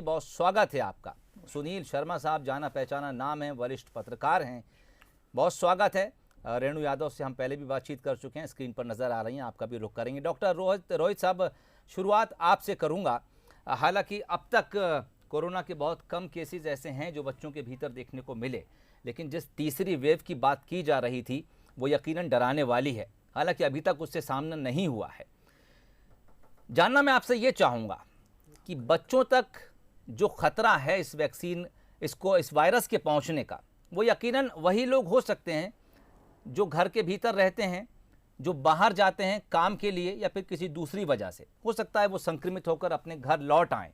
बहुत स्वागत है आपका। सुनील शर्मा साहब जाना पहचाना नाम है, वरिष्ठ पत्रकार हैं, बहुत स्वागत है। रेणु यादव से हम पहले भी बातचीत कर चुके हैं, स्क्रीन पर नज़र आ रही हैं, आपका भी रुख करेंगे। डॉक्टर रोहित साहब, शुरुआत आपसे करूंगा। हालांकि अब तक कोरोना के बहुत कम केसेस ऐसे हैं जो बच्चों के भीतर देखने को मिले, लेकिन जिस तीसरी वेव की बात की जा रही थी वो यकीनन डराने वाली है। हालांकि अभी तक उससे सामना नहीं हुआ है। जानना मैं आपसे ये चाहूँगा कि बच्चों तक जो खतरा है इस वैक्सीन इस वायरस के पहुंचने का, वो यकीनन वही लोग हो सकते हैं जो घर के भीतर रहते हैं, जो बाहर जाते हैं काम के लिए या फिर किसी दूसरी वजह से। हो सकता है वो संक्रमित होकर अपने घर लौट आएं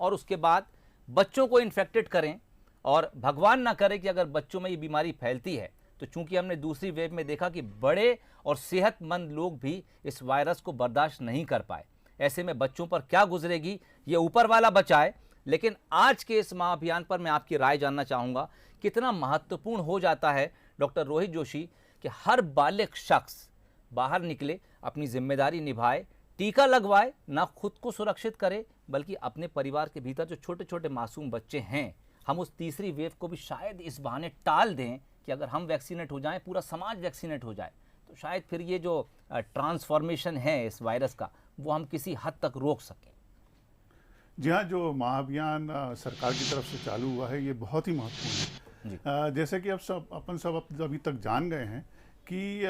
और उसके बाद बच्चों को इन्फेक्टेड करें, और भगवान ना करे कि अगर बच्चों में ये बीमारी फैलती है तो चूंकि हमने दूसरी वेव में देखा कि बड़े और सेहतमंद लोग भी इस वायरस को बर्दाश्त नहीं कर पाए। ऐसे में बच्चों पर क्या गुजरेगी ये ऊपर वाला बचाए। लेकिन आज के इस महाअभियान पर मैं आपकी राय जानना चाहूँगा, कितना महत्वपूर्ण हो जाता है डॉक्टर रोहित जोशी कि हर बालिग शख्स बाहर निकले, अपनी जिम्मेदारी निभाए, टीका लगवाए, ना खुद को सुरक्षित करे बल्कि अपने परिवार के भीतर जो छोटे छोटे मासूम बच्चे हैं, हम उस तीसरी वेव को भी शायद इस बहाने टाल दें कि अगर हम वैक्सीनेट हो जाएं, पूरा समाज वैक्सीनेट हो जाए, तो शायद फिर ये जो ट्रांसफॉर्मेशन है इस वायरस का वो हम किसी हद तक रोक सकें। जी हाँ, जो महाअभियान सरकार की तरफ से चालू हुआ है ये बहुत ही महत्वपूर्ण है। जैसे कि अपन सब अभी तक जान गए हैं कि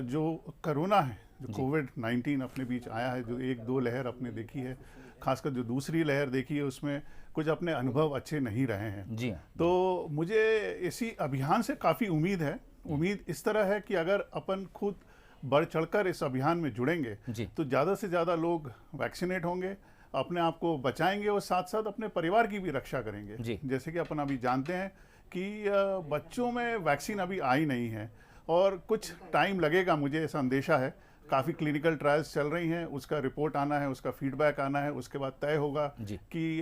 जो कोरोना है, जो कोविड-19 अपने बीच आया है, जो एक दो लहर अपने देखी है, खासकर जो दूसरी लहर देखी है उसमें कुछ अपने अनुभव अच्छे नहीं रहे हैं। जी तो मुझे इसी अभियान से काफ़ी उम्मीद है। उम्मीद इस तरह है कि अगर अपन खुद बढ़ चढ़कर इस अभियान में जुड़ेंगे तो ज़्यादा से ज़्यादा लोग वैक्सीनेट होंगे, अपने आप को बचाएंगे और साथ साथ अपने परिवार की भी रक्षा करेंगे। जैसे कि अपन अभी जानते हैं कि बच्चों में वैक्सीन अभी आई नहीं है और कुछ टाइम लगेगा, मुझे ऐसा अंदेशा है। काफ़ी क्लिनिकल ट्रायल्स चल रही हैं, उसका रिपोर्ट आना है, उसका फीडबैक आना है, उसके बाद तय होगा कि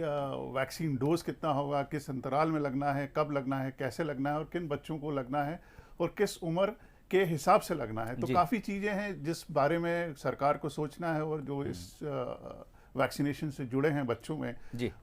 वैक्सीन डोज कितना होगा, किस अंतराल में लगना है, कब लगना है, कैसे लगना है और किन बच्चों को लगना है और किस उम्र के हिसाब से लगना है। तो काफ़ी चीज़ें हैं जिस बारे में सरकार को सोचना है और जो इस वैक्सीनेशन से जुड़े हैं बच्चों में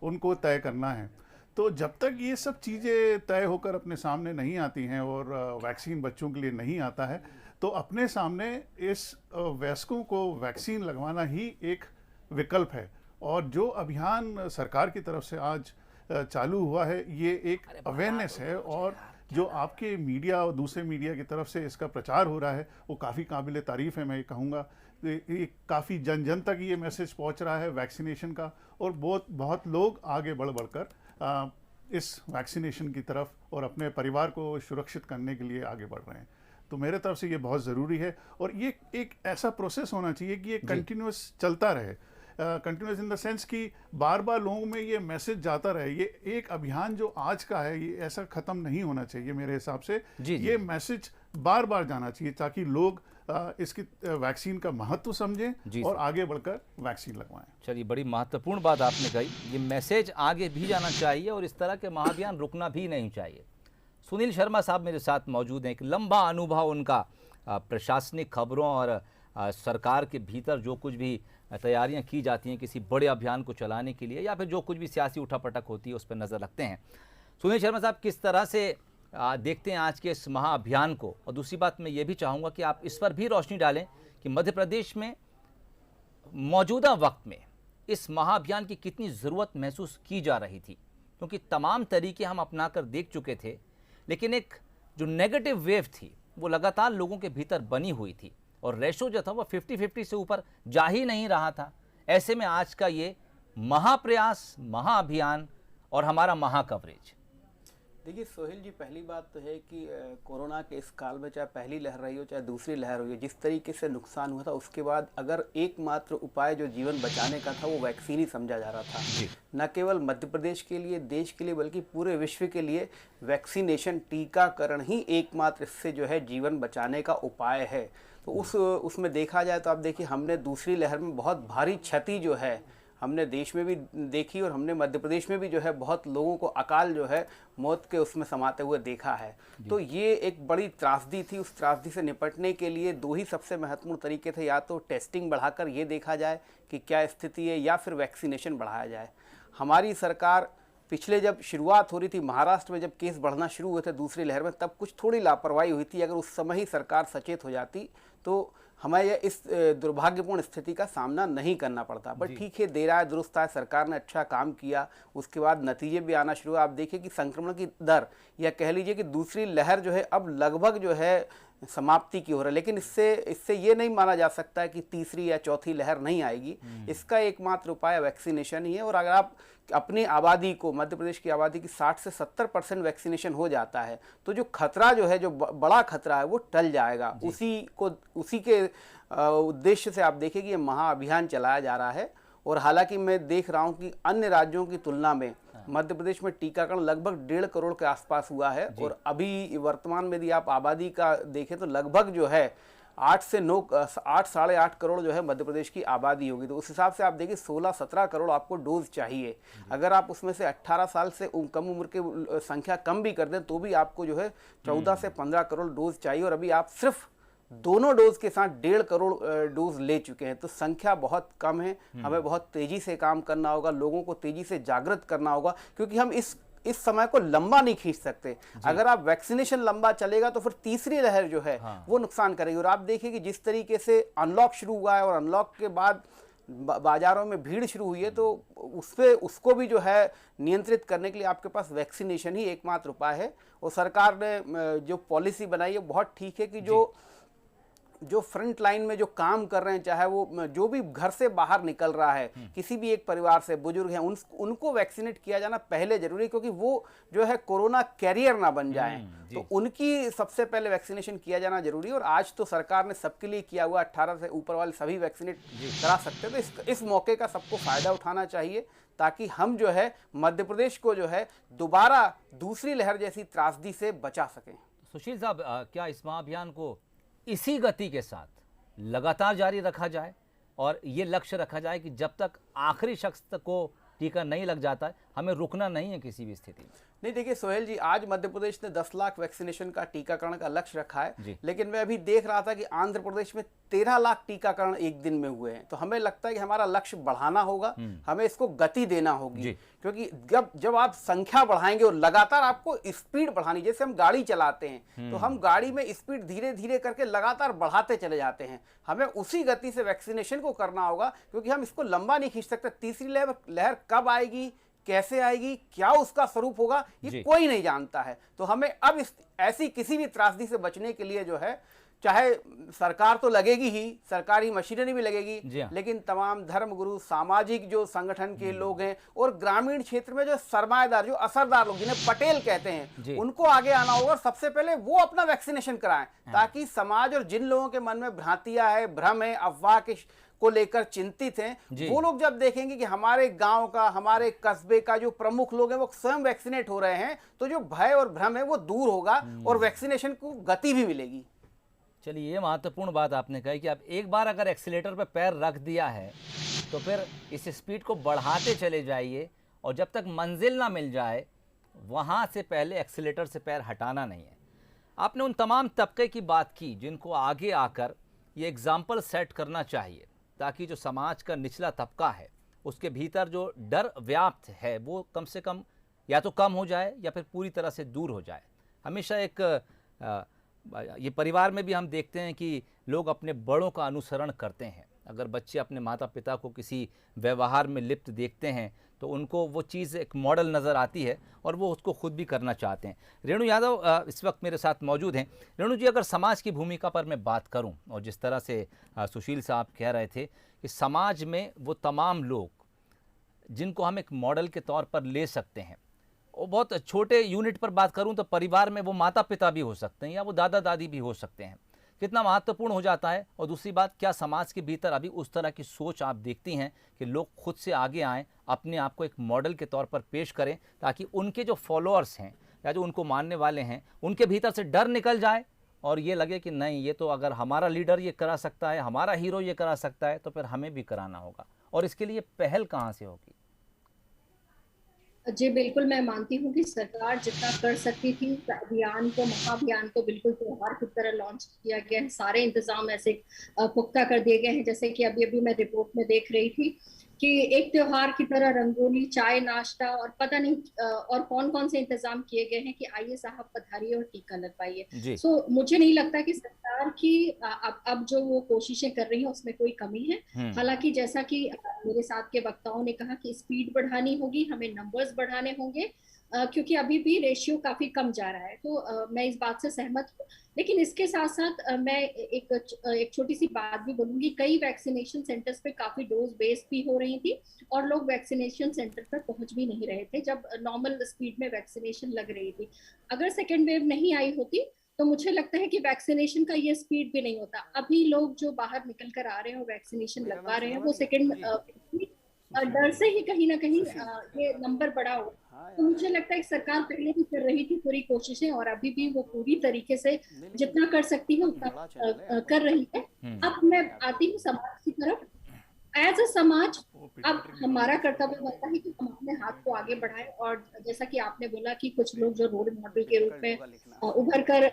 उनको तय करना है। तो जब तक ये सब चीज़ें तय होकर अपने सामने नहीं आती हैं और वैक्सीन बच्चों के लिए नहीं आता है, तो अपने सामने इस वयस्कों को वैक्सीन लगवाना ही एक विकल्प है। और जो अभियान सरकार की तरफ से आज चालू हुआ है ये एक अवेयरनेस है, और जो आपके मीडिया और दूसरे मीडिया की तरफ से इसका प्रचार हो रहा है वो काफ़ी काबिल तारीफ़ है। मैं ये कहूँगा ये काफ़ी जन जन तक ये मैसेज पहुँच रहा है वैक्सीनेशन का, और बहुत लोग आगे बढ़कर इस वैक्सीनेशन की तरफ और अपने परिवार को सुरक्षित करने के लिए आगे बढ़ रहे हैं। तो मेरे तरफ से ये बहुत ज़रूरी है और ये एक ऐसा प्रोसेस होना चाहिए कि ये कंटिन्यूस चलता रहे। कंटिन्यूस इन द सेंस कि बार बार लोगों में ये मैसेज जाता रहे। ये एक अभियान जो आज का है ये ऐसा ख़त्म नहीं होना चाहिए मेरे हिसाब से। ये मैसेज बार बार जाना चाहिए ताकि लोग इसकी वैक्सीन का महत्व समझें और आगे बढ़कर वैक्सीन लगवाएं। चलिए, बड़ी महत्वपूर्ण बात आपने कही। ये मैसेज आगे भी जाना चाहिए और इस तरह के महाअभियान रुकना भी नहीं चाहिए। सुनील शर्मा साहब मेरे साथ मौजूद हैं। एक लंबा अनुभव उनका प्रशासनिक खबरों और सरकार के भीतर जो कुछ भी तैयारियां की जाती हैं किसी बड़े अभियान को चलाने के लिए या फिर जो कुछ भी सियासी उठापटक होती है उस पर नज़र रखते हैं। सुनील शर्मा साहब, किस तरह से देखते हैं आज के इस महाअभियान को? और दूसरी बात मैं ये भी चाहूँगा कि आप इस पर भी रोशनी डालें कि मध्य प्रदेश में मौजूदा वक्त में इस महाअभियान की कितनी ज़रूरत महसूस की जा रही थी, क्योंकि तमाम तरीके हम अपना कर देख चुके थे, लेकिन एक जो नेगेटिव वेव थी वो लगातार लोगों के भीतर बनी हुई थी और रेशो जो था वो 50-50 से ऊपर जा ही नहीं रहा था। ऐसे में आज का ये महाप्रयास, महाअभियान और हमारा महाकवरेज। देखिए सोहेल जी, पहली बात तो है कि कोरोना के इस काल में चाहे पहली लहर रही हो चाहे दूसरी लहर हुई हो, जिस तरीके से नुकसान हुआ था उसके बाद अगर एकमात्र उपाय जो जीवन बचाने का था वो वैक्सीन ही समझा जा रहा था। न केवल मध्य प्रदेश के लिए, देश के लिए, बल्कि पूरे विश्व के लिए वैक्सीनेशन, टीकाकरण ही एकमात्र इससे जो है जीवन बचाने का उपाय है। तो उसमें देखा जाए तो आप देखिए, हमने दूसरी लहर में बहुत भारी क्षति जो है हमने देश में भी देखी और हमने मध्य प्रदेश में भी जो है बहुत लोगों को अकाल जो है मौत के उसमें समाते हुए देखा है। तो ये एक बड़ी त्रासदी थी। उस त्रासदी से निपटने के लिए दो ही सबसे महत्वपूर्ण तरीके थे, या तो टेस्टिंग बढ़ाकर ये देखा जाए कि क्या स्थिति है या फिर वैक्सीनेशन बढ़ाया जाए। हमारी सरकार पिछले जब शुरुआत हो रही थी महाराष्ट्र में, जब केस बढ़ना शुरू हुए थे दूसरी लहर में, तब कुछ थोड़ी लापरवाही हुई थी। अगर उस समय ही सरकार सचेत हो जाती तो हमें यह इस दुर्भाग्यपूर्ण स्थिति का सामना नहीं करना पड़ता। पर ठीक है, देर आए दुरुस्त आए, सरकार ने अच्छा काम किया, उसके बाद नतीजे भी आना शुरू हुए। आप देखिए कि संक्रमण की दर, या कह लीजिए कि दूसरी लहर जो है अब लगभग जो है समाप्ति की हो रहा है। लेकिन इससे ये नहीं माना जा सकता है कि तीसरी या चौथी लहर नहीं आएगी। इसका एकमात्र उपाय वैक्सीनेशन ही है। और अगर आप अपनी आबादी को, मध्य प्रदेश की आबादी की 60 से 70% वैक्सीनेशन हो जाता है तो जो खतरा जो है, जो बड़ा खतरा है, वो टल जाएगा। उसी के उद्देश्य से आप देखिए कि ये महाअभियान चलाया जा रहा है। और हालांकि मैं देख रहा हूं कि अन्य राज्यों की तुलना में मध्य प्रदेश में टीकाकरण लगभग 1.5 करोड़ के आसपास हुआ है। और अभी वर्तमान में यदि आप आबादी का देखें तो लगभग जो है 8 साढ़े 8 करोड़ जो है मध्य प्रदेश की आबादी होगी। तो उस हिसाब से आप देखिए 16-17 करोड़ आपको डोज चाहिए। अगर आप उसमें से 18 साल से कम उम्र के संख्या कम भी कर दें तो भी आपको जो है 14 से 15 करोड़ डोज चाहिए। और अभी आप सिर्फ दोनों डोज के साथ 1.5 करोड़ डोज ले चुके हैं। तो संख्या बहुत कम है। हमें बहुत तेजी से काम करना होगा, लोगों को तेजी से जागृत करना होगा, क्योंकि हम इस समय को लंबा नहीं खींच सकते। अगर आप वैक्सीनेशन लंबा चलेगा तो फिर तीसरी लहर जो है वो नुकसान करेगी। और आप देखिए कि जिस तरीके से अनलॉक शुरू हुआ है और अनलॉक के बाद बाजारों में भीड़ शुरू हुई है, तो उसको भी जो है नियंत्रित करने के लिए आपके पास वैक्सीनेशन ही एकमात्र उपाय है। और सरकार ने जो पॉलिसी बनाई है बहुत ठीक है कि जो फ्रंट लाइन में जो काम कर रहे हैं, चाहे वो जो भी घर से बाहर निकल रहा है, किसी भी एक परिवार से बुजुर्ग हैं, उनको वैक्सीनेट किया जाना पहले जरूरी है, क्योंकि वो जो है कोरोना कैरियर ना बन जाए। तो उनकी सबसे पहले वैक्सीनेशन किया जाना जरूरी है। और आज तो सरकार ने सबके लिए किया हुआ, 18 से ऊपर वाले सभी वैक्सीनेट करा सकते हैं। तो इस मौके का सबको फायदा उठाना चाहिए, ताकि हम जो है मध्य प्रदेश को जो है दोबारा दूसरी लहर जैसी त्रासदी से बचा सकें। सुशील साहब, क्या इस महाअभियान को इसी गति के साथ लगातार जारी रखा जाए और ये लक्ष्य रखा जाए कि जब तक आखिरी शख्स को टीका नहीं लग जाता है, हमें रुकना नहीं है किसी भी स्थिति में? नहीं, देखिए सोहेल जी, आज मध्य प्रदेश ने 10 लाख वैक्सीनेशन का टीकाकरण का लक्ष्य रखा है। लेकिन मैं अभी देख रहा था कि आंध्र प्रदेश में 13 लाख टीकाकरण एक दिन में हुए हैं। तो हमें लगता है कि हमारा लक्ष्य बढ़ाना होगा, हमें इसको गति देना होगी। क्योंकि जब आप संख्या बढ़ाएंगे और लगातार आपको स्पीड बढ़ानी, जैसे हम गाड़ी चलाते हैं तो हम गाड़ी में स्पीड धीरे धीरे करके लगातार बढ़ाते चले जाते हैं, हमें उसी गति से वैक्सीनेशन को करना होगा, क्योंकि हम इसको लंबा नहीं खींच सकते। तीसरी लहर कब आएगी, कैसे आएगी, क्या उसका स्वरूप होगा, ये कोई नहीं जानता है। तो हमें अब ऐसी किसी भी त्रासदी से बचने के लिए जो है, चाहे सरकार तो लगेगी ही, सरकारी मशीनरी भी लगेगी, लेकिन तमाम धर्मगुरु, सामाजिक जो संगठन के लोग हैं और ग्रामीण क्षेत्र में जो सरमाएदार, जो असरदार लोग जिन्हें पटेल कहते हैं, उनको आगे आना होगा। और सबसे पहले वो अपना वैक्सीनेशन कराएं, ताकि समाज और जिन लोगों के मन में भ्रांतियां है, भ्रम है, अफवाह को लेकर चिंतित हैं, वो लोग जब देखेंगे कि हमारे गांव का, हमारे कस्बे का जो प्रमुख लोग हैं वो स्वयं वैक्सीनेट हो रहे हैं, तो जो भय और भ्रम है वो दूर होगा और वैक्सीनेशन को गति भी मिलेगी। चलिए, ये महत्वपूर्ण बात आपने कही कि आप एक बार अगर एक्सीलेटर पर पैर रख दिया है तो फिर इस स्पीड को बढ़ाते चले जाइए, और जब तक मंजिल ना मिल जाए वहाँ से पहले एक्सीलेटर से पैर हटाना नहीं है। आपने उन तमाम तबके की बात की जिनको आगे आकर ये एग्जाम्पल सेट करना चाहिए, ताकि जो समाज का निचला तबका है उसके भीतर जो डर व्याप्त है वो कम से कम या तो कम हो जाए या फिर पूरी तरह से दूर हो जाए। हमेशा ये परिवार में भी हम देखते हैं कि लोग अपने बड़ों का अनुसरण करते हैं। अगर बच्चे अपने माता पिता को किसी व्यवहार में लिप्त देखते हैं तो उनको वो चीज़ एक मॉडल नज़र आती है और वो उसको खुद भी करना चाहते हैं। रेणु यादव इस वक्त मेरे साथ मौजूद हैं। रेणु जी, अगर समाज की भूमिका पर मैं बात करूं, और जिस तरह से सुशील साहब कह रहे थे कि समाज में वो तमाम लोग जिनको हम एक मॉडल के तौर पर ले सकते हैं, और बहुत छोटे यूनिट पर बात करूं तो परिवार में वो माता पिता भी हो सकते हैं या वो दादा दादी भी हो सकते हैं, कितना महत्वपूर्ण हो जाता है। और दूसरी बात, क्या समाज के भीतर अभी उस तरह की सोच आप देखती हैं कि लोग खुद से आगे आएँ, अपने आप को एक मॉडल के तौर पर पेश करें, ताकि उनके जो फॉलोअर्स हैं या जो उनको मानने वाले हैं उनके भीतर से डर निकल जाए और ये लगे कि नहीं, ये तो अगर हमारा लीडर ये करा सकता है, हमारा हीरो ये करा सकता है, तो फिर हमें भी कराना होगा। और इसके लिए पहल कहाँ से होगी? जी बिल्कुल, मैं मानती हूँ कि सरकार जितना कर सकती थी, महाअभियान को बिल्कुल त्योहार की तरह लॉन्च किया गया है। सारे इंतजाम ऐसे पुख्ता कर दिए गए हैं, जैसे कि अभी मैं रिपोर्ट में देख रही थी कि एक त्योहार की तरह रंगोली, चाय, नाश्ता और पता नहीं और कौन कौन से इंतजाम किए गए हैं कि आइए साहब पधारिए और टीका लगवाइए। सो मुझे नहीं लगता कि सरकार की अब जो वो कोशिशें कर रही है उसमें कोई कमी है। हालांकि जैसा कि मेरे साथ के वक्ताओं ने कहा कि स्पीड बढ़ानी होगी, हमें नंबर्स बढ़ाने होंगे, क्योंकि अभी भी रेशियो काफी कम जा रहा है। तो मैं इस बात से सहमत हूँ, लेकिन इसके साथ साथ मैं एक छोटी सी बात भी बोलूंगी। कई वैक्सीनेशन सेंटर्स पे काफी डोज बेस्ड भी हो रही थी और लोग वैक्सीनेशन सेंटर पर पहुंच भी नहीं रहे थे जब नॉर्मल स्पीड में वैक्सीनेशन लग रही थी। अगर सेकेंड वेव नहीं आई होती तो मुझे लगता है कि वैक्सीनेशन का ये स्पीड भी नहीं होता। अभी लोग जो बाहर निकल कर आ रहे हैं और वैक्सीनेशन लगवा रहे हैं, वो सेकेंड डर से ही कहीं ना कहीं ये नंबर बढ़ा हो। तो मुझे लगता है कि सरकार पहले भी कर रही थी पूरी कोशिशें और अभी भी वो पूरी तरीके से जितना कर सकती है उतना कर रही है। अब मैं आती हूँ समाज की तरफ। एज अ समाज अब हमारा कर्तव्य बनता है कि हम अपने हाथ को आगे बढ़ाएं और जैसा कि आपने बोला कि कुछ लोग जो रोल मॉडल के रूप में उभर कर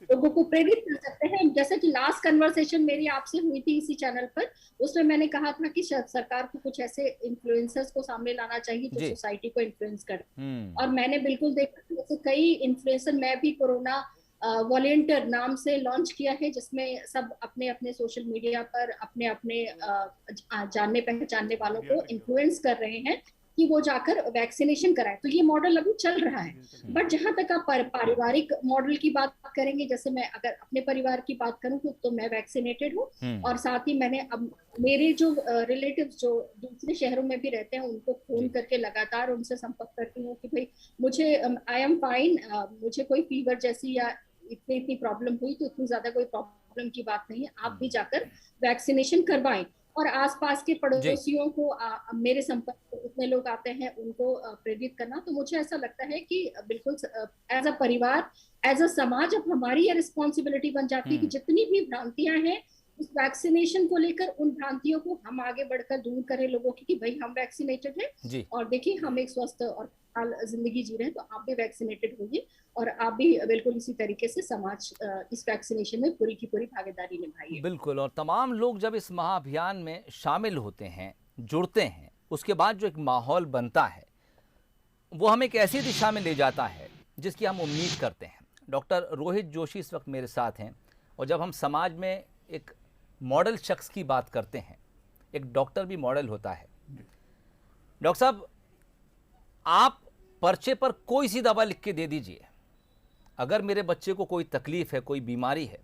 लोगों को प्रेरित कर सकते हैं। जैसे कि लास्ट कन्वर्सेशन मेरी आपसे हुई थी इसी चैनल पर, उसमें मैंने कहा था कि सरकार को कुछ ऐसे इन्फ्लुएंसर्स को सामने लाना चाहिए जो सोसाइटी को इन्फ्लुएंस करे। और मैंने बिल्कुल देखा जैसे कई इन्फ्लुएंसर, मैं भी कोरोना वॉलेंटियर नाम से लॉन्च किया है, जिसमें सब अपने अपने सोशल मीडिया पर अपने अपने जानने पहचानने वालों को इन्फ्लुएंस कर रहे हैं कि वो जाकर वैक्सीनेशन कराएं। तो ये मॉडल अभी चल रहा है। बट जहां तक आप पारिवारिक मॉडल की बात करेंगे, जैसे मैं अगर अपने परिवार की बात करूं तो मैं वैक्सीनेटेड हूँ और साथ ही मैंने अब मेरे जो रिलेटिव्स जो दूसरे शहरों में भी रहते हैं उनको फोन करके लगातार उनसे संपर्क करती हूँ कि भाई मुझे आई एम फाइन, मुझे कोई फीवर जैसी या इतनी प्रॉब्लम हुई तो इतनी ज्यादा कोई प्रॉब्लम की बात नहीं है, आप भी जाकर वैक्सीनेशन करवाएं। और आसपास के पड़ोसियों को मेरे संपर्क में इतने लोग आते हैं उनको प्रेरित करना। तो मुझे ऐसा लगता है कि बिल्कुल एज अ परिवार, एज अ समाज अब हमारी ये रिस्पॉन्सिबिलिटी बन जाती है कि जितनी भी भ्रांतियां हैं उस वैक्सीनेशन को लेकर, उन भ्रांतियों को हम आगे बढ़कर दूर करें लोगों की कि भाई हम वैक्सीनेटेड हैं और देखिए हम एक स्वस्थ और जिंदगी जी रहे हैं, तो आप भी वैक्सीनेटेड होइए और आप भी बिल्कुल इसी तरीके से समाज इस वैक्सीनेशन में पूरी की पूरी भागीदारी निभाइए। बिल्कुल। और तमाम लोग जब इस महाअभियान में शामिल होते हैं, जुड़ते हैं, उसके बाद जो एक माहौल बनता है वो हमें एक ऐसी दिशा में ले जाता है जिसकी हम उम्मीद करते हैं। डॉक्टर रोहित जोशी इस वक्त मेरे साथ हैं और जब हम समाज में एक मॉडल शख्स की बात करते हैं, एक डॉक्टर भी मॉडल होता है। डॉक्टर साहब, आप पर्चे पर कोई सी दवा लिख के दे दीजिए, अगर मेरे बच्चे को कोई तकलीफ है, कोई बीमारी है,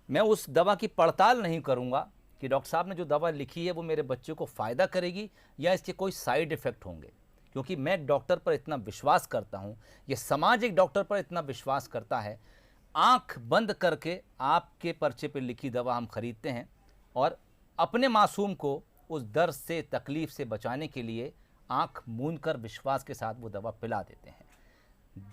मैं उस दवा की पड़ताल नहीं करूंगा कि डॉक्टर साहब ने जो दवा लिखी है वो मेरे बच्चे को फ़ायदा करेगी या इसके कोई साइड इफ़ेक्ट होंगे, क्योंकि मैं डॉक्टर पर इतना विश्वास करता हूं, ये समाज एक डॉक्टर पर इतना विश्वास करता है। आंख बंद करके आपके पर्चे पर लिखी दवा हम खरीदते हैं और अपने मासूम को उस दर्द से, तकलीफ से बचाने के लिए आंख मूंद कर विश्वास के साथ वो दवा पिला देते हैं।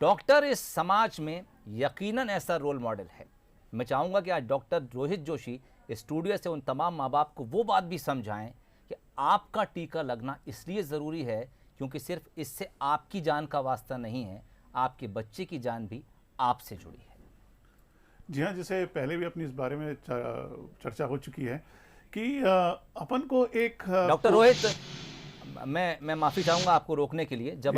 डॉक्टर इस समाज में यकीनन ऐसा रोल मॉडल है। मैं चाहूँगा कि आज डॉक्टर रोहित जोशी स्टूडियो से उन तमाम माँ बाप को वो बात भी समझाएं कि आपका टीका लगना इसलिए ज़रूरी है क्योंकि सिर्फ इससे आपकी जान का वास्ता नहीं है, आपके बच्चे की जान भी आपसे जुड़ी है। जी हाँ, जैसे पहले भी अपनी इस बारे में चर्चा हो चुकी है कि अपन को एक डॉक्टर रोहित, मैं माफ़ी चाहूँगा आपको रोकने के लिए। जब